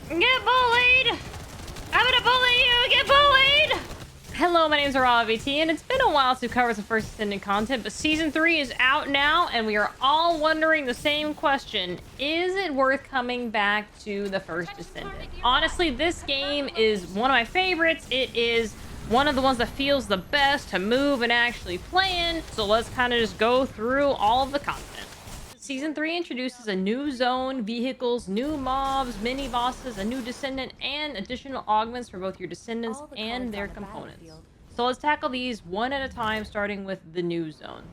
Get bullied! I'm gonna bully you! Get bullied! Hello, my name is AravaVT, and it's been a while since we covered some First Descendant content, but Season 3 is out now, and we are all wondering the same question. Is it worth coming back to the First Descendant? Honestly, this game is one of my favorites. It is one of the ones that feels the best to move and actually play in, so let's kind of just go through all of the content. Season 3 introduces a new zone, vehicles, new mobs, mini-bosses, a new descendant, and additional augments for both your descendants and their components. So let's tackle these one at a time, starting with the new zone.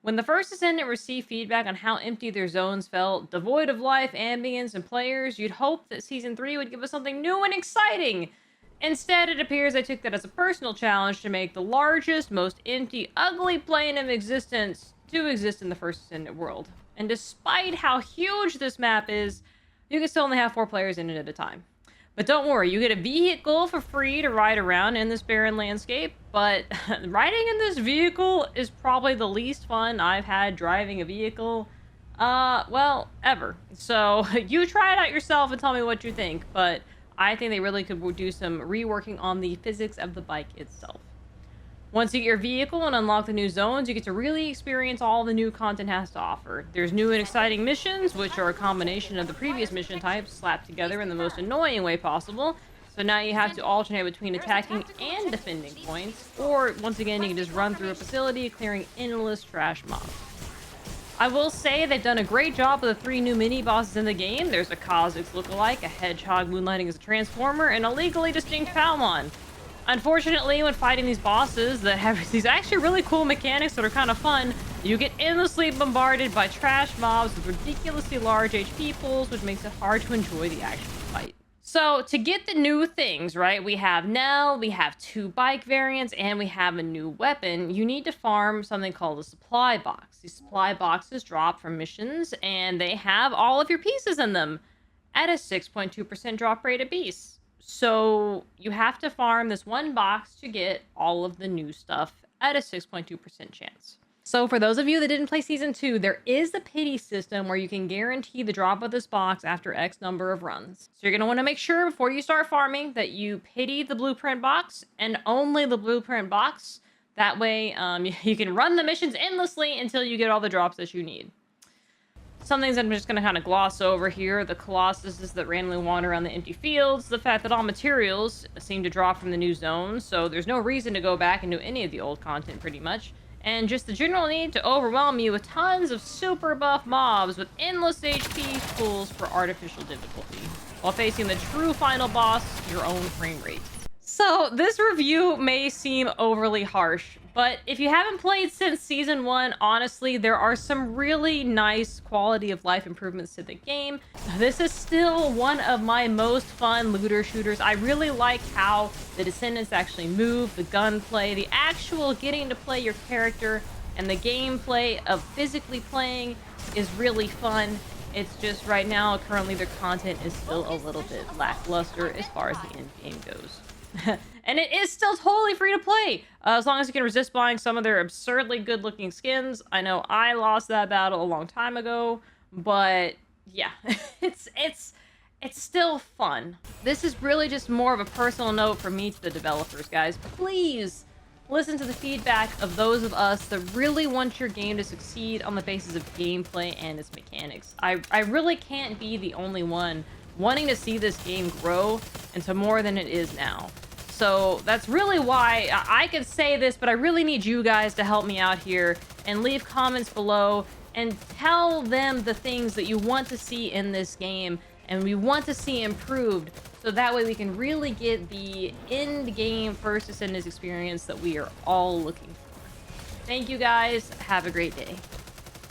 When the First Descendant received feedback on how empty their zones felt, devoid of life, ambience, and players, you'd hope that Season 3 would give us something new and exciting. Instead, it appears they took that as a personal challenge to make the largest, most empty, ugly plane of existence to exist in the First Descendant world. And despite how huge this map is, you can still only have 4 players in it at a time. But don't worry, you get a vehicle for free to ride around in this barren landscape, but riding in this vehicle is probably the least fun I've had driving a vehicle, well, ever. So you try it out yourself and tell me what you think, but I think they really could do some reworking on the physics of the bike itself. Once you get your vehicle and unlock the new zones, you get to really experience all the new content has to offer. There's new and exciting missions, which are a combination of the previous mission types slapped together in the most annoying way possible. So now you have to alternate between attacking and defending points, or once again, you can just run through a facility clearing endless trash mobs. I will say they've done a great job with the 3 new mini-bosses in the game. There's a Kha'Zix lookalike, a hedgehog moonlighting as a transformer, and a legally distinct Palmon. Unfortunately, when fighting these bosses that have these actually really cool mechanics that are kind of fun, you get endlessly bombarded by trash mobs with ridiculously large HP pools, which makes it hard to enjoy the actual fight. So, to get the new things, right, we have Nell, we have 2 bike variants, and we have a new weapon. You need to farm something called a supply box. These supply boxes drop from missions, and they have all of your pieces in them at a 6.2% drop rate apiece. So you have to farm this one box to get all of the new stuff at a 6.2% chance. So for those of you that didn't play Season 2, there is a pity system where you can guarantee the drop of this box after X number of runs. So you're going to want to make sure before you start farming that you pity the blueprint box and only the blueprint box. That way you can run the missions endlessly until you get all the drops that you need. Some things I'm just going to kind of gloss over here. The Colossuses that randomly wander around the empty fields. The fact that all materials seem to drop from the new zones. So there's no reason to go back and do any of the old content pretty much. And just the general need to overwhelm you with tons of super buff mobs with endless HP pools for artificial difficulty. While facing the true final boss, your own frame rate. So this review may seem overly harsh, but if you haven't played since Season 1, honestly, there are some really nice quality of life improvements to the game. This is still one of my most fun looter shooters. I really like how the Descendants actually move, the gunplay, the actual getting to play your character, and the gameplay of physically playing is really fun. It's just right now, currently, their content is still a little bit lackluster as far as the end game goes. And it is still totally free to play, as long as you can resist buying some of their absurdly good-looking skins. I know I lost that battle a long time ago, but yeah, it's still fun. This is really just more of a personal note from me to the developers, guys. Please listen to the feedback of those of us that really want your game to succeed on the basis of gameplay and its mechanics. I really can't be the only one wanting to see this game grow into more than it is now. So that's really why I could say this, but I really need you guys to help me out here and leave comments below and tell them the things that you want to see in this game and we want to see improved, so that way we can really get the end game First Descendants experience that we are all looking for. Thank you guys. Have a great day.